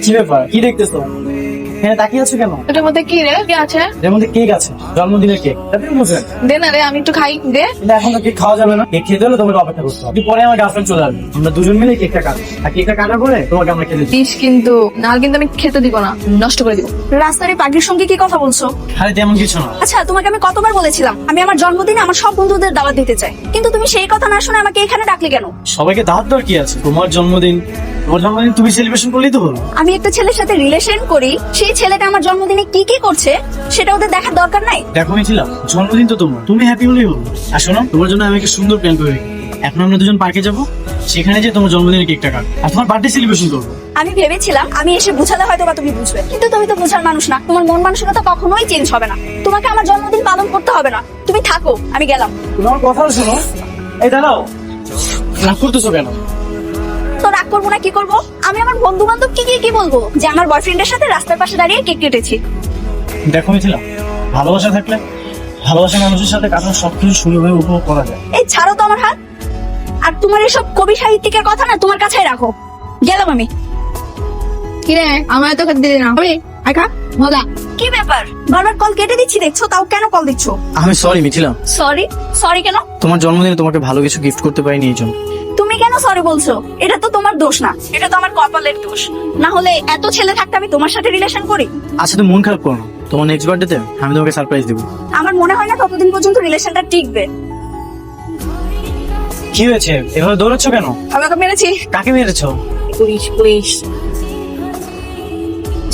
কি ব্যাপার, কি দেখতেছো? হ্যাঁ, তাকিয়ে আছো কেন? এটার মধ্যে কি রে? কি আছে? এর মধ্যে কেক আছে, জন্মদিনের কেক। তাতে বুঝলেন? দে না রে, আমি একটু খাই, দে। কিন্তু এখন তো কেক খাওয়া যাবে না। কেক খেতে হলে তোমাকে অপেক্ষা করতে হবে। পরে আমার গার্লফ্রেন্ড চলে আসবে, আমরা দুজন মিলে কেকটা কাটবো। আর কেকটা কাটার পরে তোমাকে আমরা খেতে দিই। দিস কিন্তু, নাহলে কিন্তু আমি খেতে দিব না, নষ্ট করে দিব। রাস্তার এই পাগড়ির সঙ্গে কি কথা বলছো? আরে তেমন কিছু না। আচ্ছা, তোমাকে আমি কতবার বলেছিলাম আমি আমার জন্মদিনে আমার সব বন্ধুদের দাওয়াত দিতে চাই, কিন্তু তুমি সেই কথা না শুনে আমাকে এখানে ডাকলে কেন? সবাইকে দাওয়াত দেওয়ার কি আছে? তোমার জন্মদিন তুমি সেলিব্রেশন করলেই তো হলো। আমি একটা ছেলের সাথে রিলেশন করি, সেই ছেলেটা আমার জন্মদিনে কি কি করছে সেটা ওদের দেখার দরকার নাই? দেখো মিথিলা, জন্মদিন তো তোমার, তুমি হ্যাপি হলেই হলো। আর শোনো, তোমার জন্য আমি একটা সুন্দর প্ল্যান করে রেখেছি। এখন আমরা দুজন পার্কে যাবো, সেখানে যে তোমার জন্মদিনের কেকটা কাটবো আর তোমার বার্থডে সেলিব্রেশন করবো। আমি ভেবেছিলাম আমি এসে বুঝালে হয়তো বা তুমি বুঝবে, কিন্তু তুমি তো বুঝার মানুষ না। তোমার মন মানসিকতা কখনোই চেঞ্জ হবে না। তোমাকে আমার জন্মদিন পালন করতে হবে না, তুমি থাকো, আমি গেলাম। তোমার কথা শোনো। এই দাঁড়াও, রাগ করতেছো কেন? তো রাগ করবো না কি করবো? আমি আমার বন্ধু বান্ধব কি বলবো যে আমার বয়ফ্রেন্ডের সাথে রাস্তার পাশে দাঁড়িয়ে কেক কেটেছি। দেখো মিথিলা, ভালোবাসা থাকলে ভালোবাসা মানুষের সাথে কাটানো সবকিছু সুন্দরভাবে উপভোগ করা যায়। এই ছাড়ো তো আমার হাত। আর তোমার এসব কবি সাহিত্যিকের কথা না তোমার কাছেই রাখো, গেলাম আমি। কি রে, আমার তো খেতে দিলি না? হবে আইকা মজা। কি ব্যাপার, বারবার কল কেটে দিচ্ছি দেখছো, তাও কেন কল দিচ্ছ? আমি সরি মিথিলা, সরি? সরি কেন? তোমার জন্মদিনে তোমাকে ভালো কিছু গিফট করতে পারিনি এই জন্য। তুমি কেন সরি বলছো? এটা তো তোমার দোষ না, এটা তো আমার কপালের দোষ। না হলে এত ছেলে থাকতে আমি তোমার সাথে রিলেশন করি? আচ্ছা, তুমি মন খারাপ করো না। তোমার নেক্সট বার্থডেতে আমি তোমাকে সারপ্রাইজ দেবো। আমার মনে হয় না ততদিন পর্যন্ত রিলেশনটা টিকবে। কি হয়েছে, এভাবে দৌড়াচ্ছ কেন? আমি ওকে মেরেছি। কাকে মেরেছো? Police police.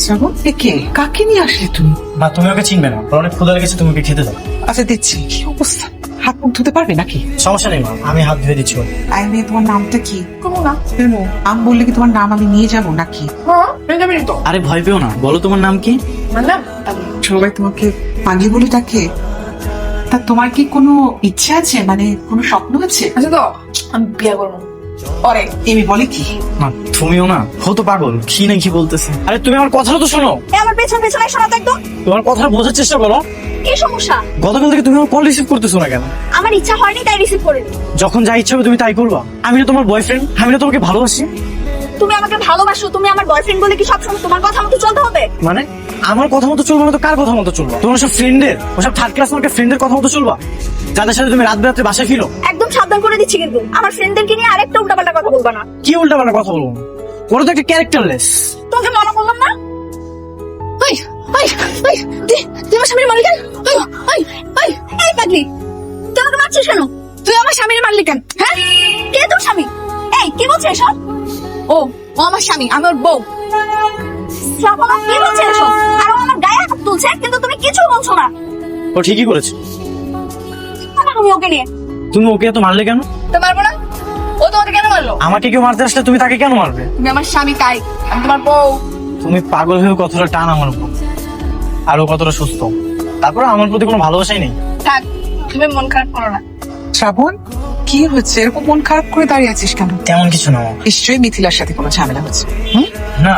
শ্রাবণ, এ কে? কাকে নিয়ে আসলে তুমি? না, তুমি ওকে চিনবে না, ওর অনেক ক্ষুধা লেগেছে, তুমি ওকে খেতে দাও। আচ্ছা দিচ্ছি। কি অবস্থা, হাত মুখ ধুতে পারবে নাকি? সমস্যা নেই মা, আমি হাত ধুয়ে দিচ্ছি ওর। আই মেয়ে, তোমার নামটা কি? কোনো না। কেন? আমি বললে কি তোমার নাম আমি নিয়ে যাবো নাকি? হ্যাঁ, মেরে যাবি তো। আরে ভয় পেও না, বলো তোমার নাম কি? মানে সবাই তোমাকে পাগলি বলে ডাকে। তা তোমার কি কোনো ইচ্ছে আছে, মানে কোনো স্বপ্ন আছে? আচ্ছা তো, আমি বিয়ে করবো পরে। এমি বলে কি? না, তুমিও না, ও তো পাগল, কি না কি বলতেছে। আরে তুমি আমার কথাটা তো শোনো। আমার পেছন পেছন শোনা তো একদম। তোমার কথা বোঝার চেষ্টা করো। কি সমস্যা? গতকাল থেকে তুমি আমার কল রিসিভ করতেছো না কেন? আমার ইচ্ছা হয়নি তাই রিসিভ করিনি। যখন যা ইচ্ছা হবে তুমি তাই করবা? আমি না তোমার বয়ফ্রেন্ড, আমি না তোমাকে ভালোবাসি। তুমি আমাকে ভালোবাসো, তুমি আমার বয়ফ্রেন্ড বলে কি সবসময় তোমার কথা মতো চলতে হবে? মানে আমার কথা মতো চলবো না তো কার কথা মতো চলবো? তোমার সব ফ্রেন্ডের, ওসব থার্ড ক্লাস মার্কের ফ্রেন্ডের কথা মতো চলবা, যাদের সাথে তুমি রাত বেরাত্রে বাসায় ফিরো। একদম সাবধান করে দিচ্ছি কিন্তু আমার ফ্রেন্ডদেরকে নিয়ে আরেকটা উল্টাপাল্টা কথা বলবা না। কি উল্টাপাল্টা কথা বলবো? ওরা তো একটা ক্যারেক্টারলেস। তোকে মনে করলাম না। ওই ওই ওই, তুই আমার স্বামীর মালিক কেন? ওই ওই ওই, এই পাগলি, তুই আমাকে মারছিস কেন? তুই আমার স্বামীর মালিক কেন? হ্যাঁ, কে তোর স্বামী? এই কি বলছিস এসব? ও ও আমার স্বামী, আমি ওর বউ। শ্রাবণ, কি বলছিস এসব? আর ও আমার গায়ে হাত তুলছে কিন্তু তুমি কিছু বলছো না। ও ঠিকই করেছে। তুমি ওকে নিয়ে তুমি ওকে এত মারলে কেন? তো মারবো না? ও তোমাকে কেন মারলো? আমাকে কেউ মারতে আসলে তুমি তাকে কেন মারবে? তুমি আমার স্বামী, তাই আমি তোমার বউ। তুমি পাগল হয়ে কতটা টান আমার উপর, আর ও কতটা সুস্থ, তারপরে আমার প্রতি কোনো ভালোবাসাই নেই। থাক, তুমি মন খারাপ করো না। শ্রাবণ, কি হচ্ছে? এরকম মন খারাপ করে দাঁড়িয়ে আছিস কেন? তেমন কিছু না মা। নিশ্চয়ই মিথিলার সাথে কোনো ঝামেলা হচ্ছে। না,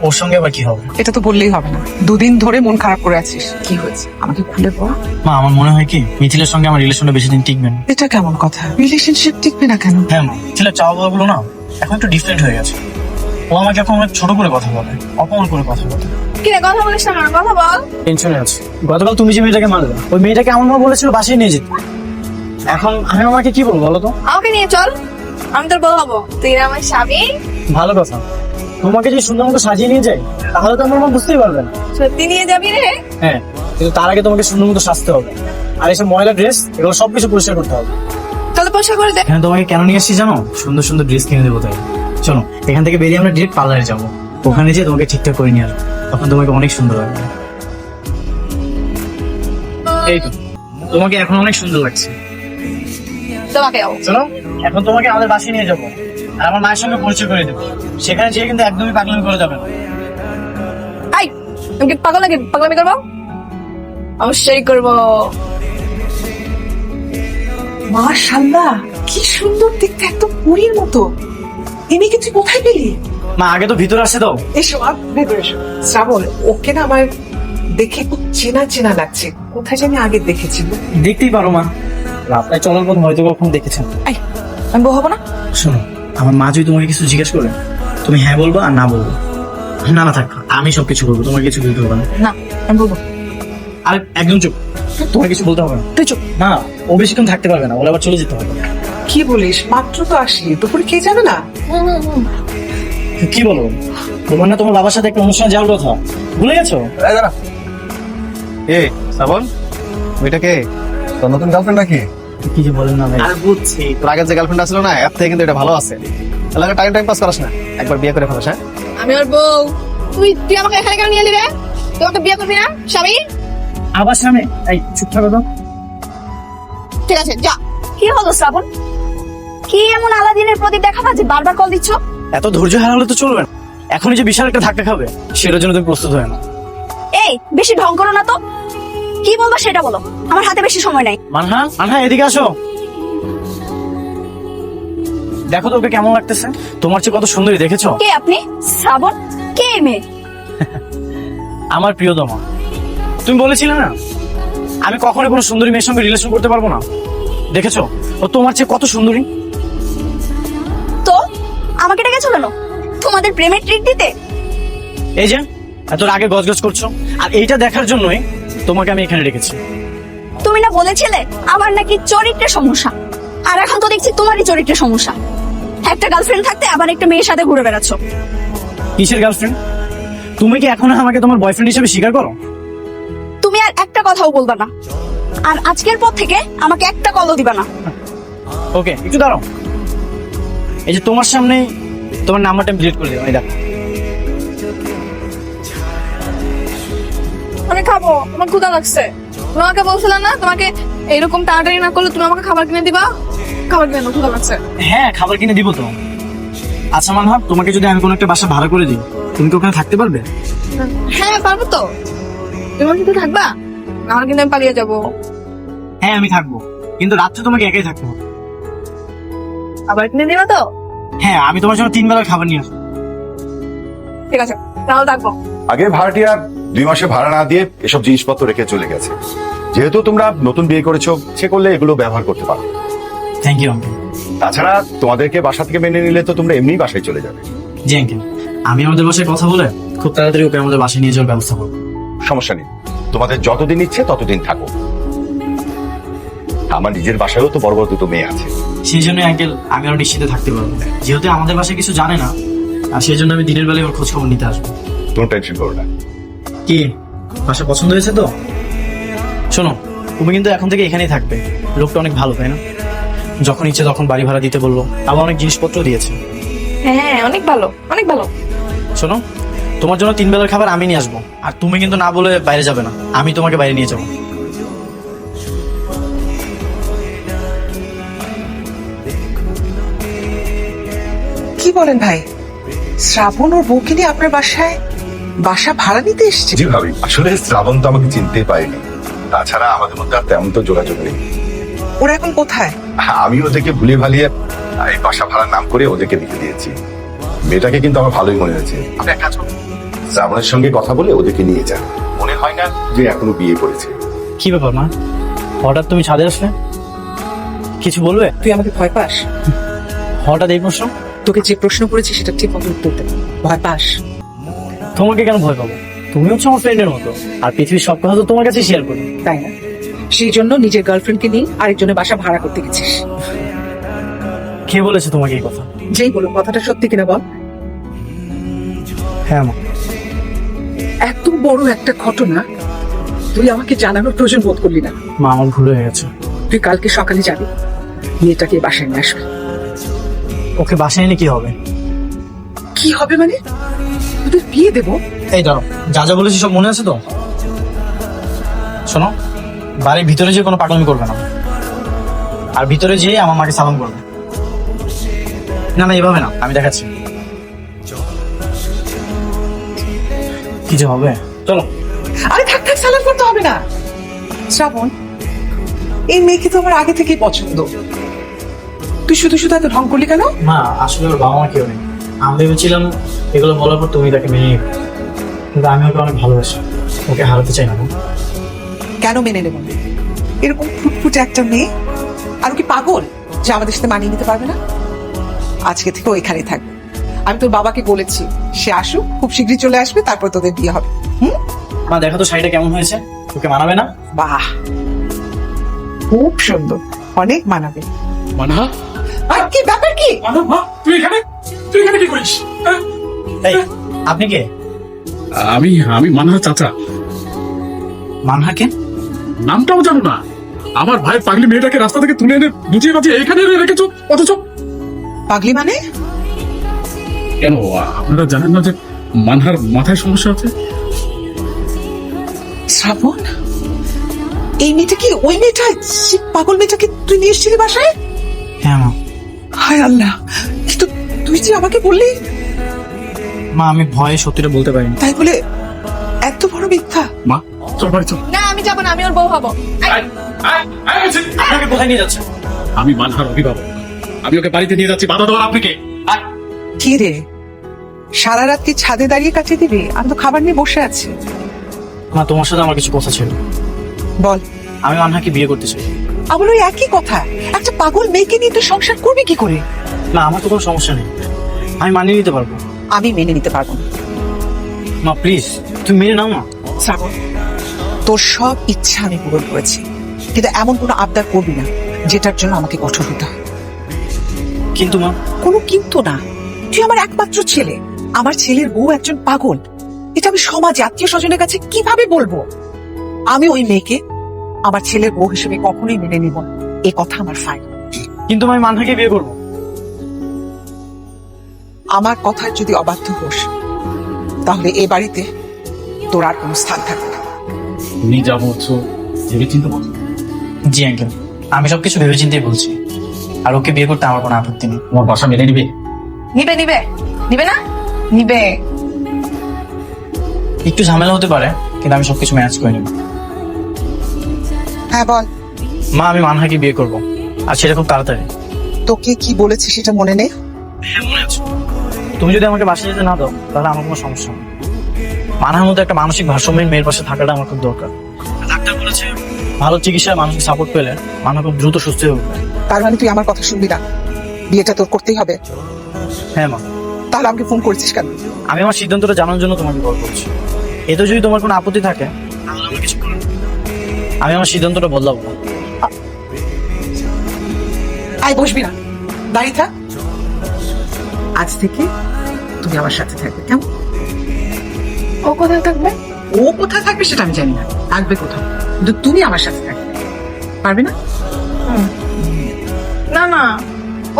ওর সঙ্গে আবার কি হবে? এটা তো বললেই হবে না। দুদিন ধরে মন খারাপ করে আছিস, কি হয়েছে আমাকে খুলে বল। মা, আমার মনে হয় কি মিথিলের সঙ্গে আমার রিলেশনটা বেশি দিন টিকবে না। এটা কেমন কথা? রিলেশনশিপ টিকবে না কেন? হ্যাঁ মা, মিথিলের চাওয়া পাওয়াগুলো না এখন একটু ডিফারেন্ট হয়ে গেছে। ও আমাকে এখন অনেক ছোট করে কথা বলে, অপমান করে কথা বলে। কি রে, কথা বলিস না কেন? কথা বল। টেনশনে আছে। গতকাল তুমি যে মেয়েটাকে মারলে, ওই মেয়েটাকে এমন ভাবে বলেছিল বাসায় নিয়ে যেতে। এখন আমি আমাকে কি বলবো বলো তো? আমাকে নিয়ে চল, আমি তোর বউ হবো। তুই না আমার স্বামী। ভালো কথা, তোমাকে যে সুন্দর মতো সাজিয়ে নিয়ে যাই তাহলে তো আমার মা বুঝতেই পারবে না। সত্যি নিয়ে যাবি রে? হ্যাঁ, কিন্তু তার আগে তোমাকে সুন্দর মতো সাজতে হবে, আর এসব ময়লা ড্রেস এগুলো সবকিছু পরিষ্কার করতে হবে। তাহলে পরিষ্কার করে দে। এখানে তোমাকে কেন নিয়ে আসছি জানো? সুন্দর সুন্দর ড্রেস কিনে দেবো তাই। চলো এখান থেকে বেরিয়ে আমরা ডিরেক্ট পার্লারে যাবো, ওখানে যেয়ে তোমাকে ঠিকঠাক করে নিয়ে আসবো, তখন তোমাকে অনেক সুন্দর লাগবে। এই তো, তোমাকে এখন অনেক সুন্দর লাগছে। তোমাকেও। চলো এখন তোমাকে আমাদের বাসায় নিয়ে যাবো, আর আমার মায়ের সঙ্গে পরিচয় করে দেবো। সেখানে যেয়ে কিন্তু একদমই পাগলামি করে যাবে না। আই, তুমি কি পাগল নাকি? পাগলামি করবো? অবশ্যই করবো। মাশাআল্লাহ, কি সুন্দর দেখতে, একদম পরীর মতো। এমিকে তুই কোথায় পেলি? মা, আগে তো ভিতরে আসে দাও। এসো, ভেতরে এসো। শ্রাবণ, ওকে না আমার দেখে খুব চেনা চেনা লাগছে, কোথায় জানি আগে দেখেছি। দেখতেই পারো মা, রাস্তায় চলার পথ হয়তো কখন দেখেছেন। আই, আমি বউ হবো না? শোনো, আমার মা যদি তোমাকে কিছু জিজ্ঞেস করে তুমি হ্যাঁ বলবো আর না বলবো। না না থাক, আমি সবকিছু বলবো, তোমার কিছু বলতে হবে না। না আমি বলবো। আর একদম চুপ, তোমার কিছু বলতে হবে না। তুই চুপ। না, ও বেশিক্ষণ থাকতে পারবে না, ওরা আবার চলে যেতে হবে। কি বলিস, মাত্র তো আসি, দুপুরে কে যাবে না? কি বলো, তোমার না তোমার বাবার সাথে একটা অনুষ্ঠানে যাওয়ার কথা, ভুলে গেছো? এ শ্রাবণ, ওইটা কে? তোর নতুন গার্লফ্রেন্ড নাকি? কি যে বলেন না ভাই। আর বুঝছি, তোর আগের যে গার্লফ্রেন্ড আসলো না, এর থেকে কিন্তু এটা ভালো আছে। এলাকা টাইম টাইম পাস করাস না, একবার বিয়ে করে ফেলাস। হ্যাঁ, আমি ওর বউ। তুই আমাকে এখানে কেন নিয়ে এলি রে? তোমাকে বিয়ে করবি না স্বামী? আবার সামনে, এই চুপ থাকো তো। ঠিক আছে যা। কি হলো শ্রাবণ? কি এমন আলাদিনের প্রদীপ দেখাবা যে বারবার কল দিচ্ছ? এত ধৈর্য হারালে তো চলবে না, এখনই যে বিশাল একটা ধাক্কা খাবে সেটার জন্য তুমি প্রস্তুত হয় না। এই বেশি ঢং করো না তো, কি বলবা সেটা বলো, আমার হাতে বেশি সময় নাই। মানহা, মানহা এদিকে আসো। দেখো তো ওকে কেমন লাগতেছে, তোমার চেয়ে কত সুন্দরী, দেখেছো? কে আপনি? শ্রাবণ? কে এই মেয়ে? আমার প্রিয়তমা। তুমি বলেছিলে না আমি কখনো কোনো সুন্দরী মেয়ের সঙ্গে রিলেশন করতে পারবো না, দেখেছো ও তোমার চেয়ে কত সুন্দরী। তো আমাকে ডেকেছো কেন? তোমাদের প্রেমের ট্রিট দিতে? এই যে এত আগে গজগজ করছো, আর এইটা দেখার জন্যই তোমাকে আমি এখানে রেখেছি। তুমি না বলেছিলে আমার নাকি চরিত্রের সমস্যা, আর এখন তো দেখছি তোমারই চরিত্রের সমস্যা। একটা গার্লফ্রেন্ড থাকতে আবার একটা মেয়ের সাথে ঘুরে বেড়াচ্ছ। কিসের গার্লফ্রেন্ড? তুমি কি এখনো আমাকে তোমার বয়ফ্রেন্ড হিসেবে স্বীকার করো? তুমি আর একটা কথাও বলবা না, আর আজকের পর থেকে আমাকে একটা কলও দিবা না। ওকে একটু দাঁড়াও, এই যে তোমার সামনে তোমার নাম্বারটা আমি ডিলিট করে দিলাম, এই দেখো। আমি খাবো, আমার ক্ষুধা লাগছে। তোমাকে বলছিলাম না তোমাকে এরকম তাড়াতাড়ি না করলে তুমি আমাকে খাবার কিনে দিবা। খাবার কিনে দাও, ক্ষুধা লাগছে। হ্যাঁ খাবার কিনে দিব তো। আচ্ছা মানহাব, তোমাকে যদি আমি কোনো একটা বাসা ভাড়া করে দিই, তুমি কি ওখানে থাকতে পারবে? হ্যাঁ পারবো তো। তুমি আমার সাথে থাকবা? আমার কিন্তু আমি পালিয়ে যাবো। হ্যাঁ আমি থাকবো, কিন্তু রাত্রে তোমাকে একাই থাকতে হবে। খাবার কিনে দিবা তো? হ্যাঁ আমি তোমার জন্য 3 বেলার খাবার নিয়ে আসবো। ঠিক আছে তাহলে থাকবো। আগে ভাড়াটিয়া 2 মাসে ভাড়া না দিয়ে এসব জিনিসপত্র রেখে চলে গেছে। যেহেতু তোমরা নতুন বিয়ে করেছো, সে করলে এগুলো ব্যবহার করতে পারো। Thank you uncle. তাছাড়া তোমাদেরকে বাসা থেকে মেনে নিলে তো তোমরা এমনি বাসায় চলে যাবে। জি আঙ্কেল, আমি আমাদের বাসায় কথা বলে খুব তাড়াতাড়ি ওকে আমাদের বাসায় নিয়ে যাওয়ার ব্যবস্থা করবো। সমস্যা নেই, তোমাদের যতদিন ইচ্ছে ততদিন থাকো। আমার নিজের বাসায়ও তো বড় বড় 2টো মেয়ে আছে। সেই জন্য আঙ্কেল আমি আরো নিশ্চিন্তে থাকতে পারবো, যেহেতু আমাদের বাসায় কিছু জানে না, আর সেই জন্য আমি দিনের বেলায় ওর খোঁজ খবর নিতে আসবো। কোনো টেনশন করো না। কি বাসা পছন্দ হয়েছে তো? শোনো, তুমি কিন্তু এখন থেকে এখানেই থাকবে। লোকটা অনেক ভালো, তাই না? যখন ইচ্ছে তখন বাড়ি ভাড়া দিতে বললো, আবার অনেক জিনিসপত্র দিয়েছে। হ্যাঁ অনেক ভালো, অনেক ভালো। শোনো, তোমার জন্য 3 বেলার খাবার আমি নিয়ে আসবো, আর তুমি কিন্তু না বলে বাইরে যাবে না, আমি তোমাকে বাইরে নিয়ে যাবো। কি বলেন ভাই, শ্রাবণ ওর বউকে নিয়ে আপনার বাসায় বাসা ভাড়া নিতে এসছে? জি ভাবি, আসলে শ্রাবণ তো আমাকে চিনতে পারেনি। তাছাড়া আমাদের মধ্যে আর তেমন তো যোগাযোগ নেই। ওরা এখন কোথায়? আমি ওদেরকে ভুলিয়ে ভালিয়ে এই বাসা ভাড়ার নাম করে ওদেরকে লিখে দিয়েছি। মেয়েটাকে কিন্তু আমার ভালোই মনে হয়েছে। আপনি এক কাজ করুন, শ্রাবণের সঙ্গে কথা বলে ওদেরকে নিয়ে যান। মনে হয় না যে এখনো বিয়ে করেছে। কি ব্যাপার মা, হঠাৎ তুমি ছাদে আসলে? কিছু বলবে? তুই আমাকে ভয় পাস? হঠাৎ এই প্রশ্ন? তোকে যে প্রশ্ন করেছি সেটা ঠিক মতো উত্তর দে। ভয় পাস? তোমাকে কেন ভয় পাবো? তুমি হচ্ছে আমার ফ্রেন্ডের মতো, আর পৃথিবীর সব কথা তো তোমার কাছে শেয়ার করি, তাই না? সেই জন্য নিজের গার্লফ্রেন্ডকে নিয়ে আরেকজনের বাসা ভাড়া করতে গেছিস? কে বলেছে তোমাকে এই কথা? যেই বলো, কথাটা সত্যি কিনা বল। হ্যাঁ মা। এত বড় একটা ঘটনা তুই আমাকে জানানোর প্রয়োজন বোধ করলি না। মা আমার ভুল হয়ে গেছে। তুই কালকে সকালে যাবি, মেয়েটাকে বাসায় নিয়ে আসবি। ওকে বাসায় এনে কি হবে? কি হবে মানে? তোদের বিয়ে দেবো? এই ধরো, যা যা বলেছি সব মনে আছে তো? শোনো, বাড়ির ভিতরে যে কোনো পাগলামি করবে না, আর ভিতরে যেয়ে আমার মাকে সালাম করবে। না না এভাবে না, আমি দেখাচ্ছি। কিছু হবে? চলো। আরে থাক থাক, সালাম করতে হবে না। শ্রাবণ, এই মেয়েকে তো আমার আগে থেকেই পছন্দ। তুই শুধু শুধু এত ঢং করলি কেন? মা আসলে ওর বাবা মা কেউ নেই, আমি ভেবেছিলাম এগুলো বলার পর তুমি তাকে মেনে নিবে, কিন্তু আমি ওকে অনেক ভালোবাসি, ওকে হারাতে চাই না। কেন মেনে নেব? এরকম ফুটফুটে একটা মেয়ে, আর ও কি পাগল যে আমাদের সাথে মানিয়ে নিতে পারবে না? আজকে থেকে ও এখানেই থাকবে। আমি তোর বাবাকে বলেছি সে আসুক, খুব শীঘ্রই চলে আসবে, তারপর তোদের বিয়ে হবে। মা দেখো তো শাড়িটা কেমন হয়েছে, তোকে মানাবে না? বাহ, খুব সুন্দর, অনেক মানাবে। মানহা, আর কি ব্যাপার কি? মানহা, তুই এখানে কি করিস? হ্যাঁ? এই আপনি কে? আমি মানহা চাচা। মানহাকে? নামটাও জানো না? আমার ভাই পাগলি মেয়েটাকে রাস্তা থেকে তুলে এনে বুঝিয়ে বাজিয়ে এখানে এনে রেখেছো, অথচ পাগলি মানে? কেন আপনারা জানেন না যে মানহার মাথায় সমস্যা আছে? শ্রাবণ, এই মেয়েটা কি ওই মেয়েটা, সে পাগল মেয়েটাকে তুই নিয়ে এসেছিলি বাসায়? হ্যাঁ মা। হায় আল্লাহ, কিন্তু তুই যে আমাকে বললি। মা আমি ভয়ে সত্যিটা বলতে পারিনি। তাই বলে এত বড় মিথ্যা? মা চল বাড়ি চল। না আমি যাবো না, আমি ওর বউ হবো। আপনাকে কোথায় নিয়ে যাচ্ছে? আমি মানহার অভিভাবক, আমি ওকে বাড়িতে নিয়ে যাচ্ছি, বাধা দেওয়ার আপনি কে? কি রে, সারা রাত কি ছাদে দাঁড়িয়ে কাটিয়ে দিবি? আমি তো খাবার নিয়ে বসে আছি। মা তোমার সাথে আমার কিছু কথা ছিল। বল। আমি মানহাকে বিয়ে করতে চাই। আমার ওই একই কথা, একটা পাগল মেয়েকে নিয়ে তুই সংসার করবি কি করে? না আমার তো কোনো সমস্যা নেই, আমি মানিয়ে নিতে পারবো। আমি মেনে নিতে পারবো না। মা প্লিজ তুমি মেনে নাও না। শ্রাবণ, তোর সব ইচ্ছা আমি পূরণ করেছি, কিন্তু এমন কোনো আবদার করবি না যেটার জন্য আমাকে কঠোর হতে হয়। কিন্তু মা। কোনো কিন্তু না, তুই আমার একমাত্র ছেলে, আমার ছেলের বউ একজন পাগল, এটা আমি সমাজে আত্মীয় স্বজনের কাছে কিভাবে বলবো? আমি ওই মেয়েকে আমার ছেলের বউ হিসেবে কখনোই মেনে নিব না, এ কথা আমার ফাইনাল। কিন্তু আমি মানহাকে বিয়ে করবো। আমার কথার যদি অবাধ্য হোস তাহলে এ বাড়িতে তোর আর কোনো স্থান থাকবে না। তুমি যা বলছো ভেবে চিন্তা বলছো। জি আঙ্কেল, আমি সবকিছু ভেবে চিন্তেই বলছি। আর ওকে বিয়ে করতে আমার কোনো আপত্তি নেই। তোমার বাসা মেনে নিবে? নিবে নিবে নিবে না নিবে। একটু ঝামেলা হতে পারে, কিন্তু আমি সবকিছু ম্যানেজ করে নিব। হ্যাঁ বল। মা আমি মানহাকে বিয়ে করবো, আর সেটা খুব তাড়াতাড়ি। তোকে কি বলেছি সেটা মনে নেই? তুমি যদি আমাকে বাসায় যেতে না দাও তাহলে আমার কোনো সমস্যা নেই। মানহার মধ্যে একটা মানসিক ভারসাম্যহীন মেয়ের পাশে থাকাটা আমার খুব দরকার। ডাক্তার বলেছে ভালো চিকিৎসায় মানসিক সাপোর্ট পেলে মানহা খুব দ্রুত সুস্থ হয়ে উঠবে। তার মানে তুই আমার কথা শুনবি না, বিয়েটা তোর করতেই হবে? হ্যাঁ মা। তাহলে আমাকে ফোন করেছিস কেন? আমি আমার সিদ্ধান্তটা জানার জন্য তোমাকে কল করছি। এতে যদি তোমার কোনো আপত্তি থাকে তাহলে আমার কিছু করার নেই। আমি আমার সিদ্ধান্তটা বদলাবো না। আয়, বসবি না, দাঁড়িয়ে থাক। আজ থেকে তুমি আমার সাথে থাকবে, কেমন? ও কোথায় থাকবে? ও কোথায় থাকবে সেটা আমি জানি না, থাকবে কোথাও, কিন্তু তুমি আমার সাথে থাকবে, পারবে না? না না,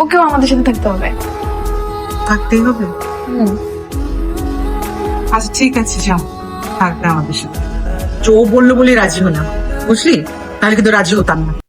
ওকেও আমাদের সাথে থাকতে হবে। থাকতেই হবে। আচ্ছা ঠিক আছে, যাও, থাকবে আমাদের সাথে। ও বললো বলে রাজি হলাম, বুঝলি? তাহলে কিন্তু রাজি হতাম না।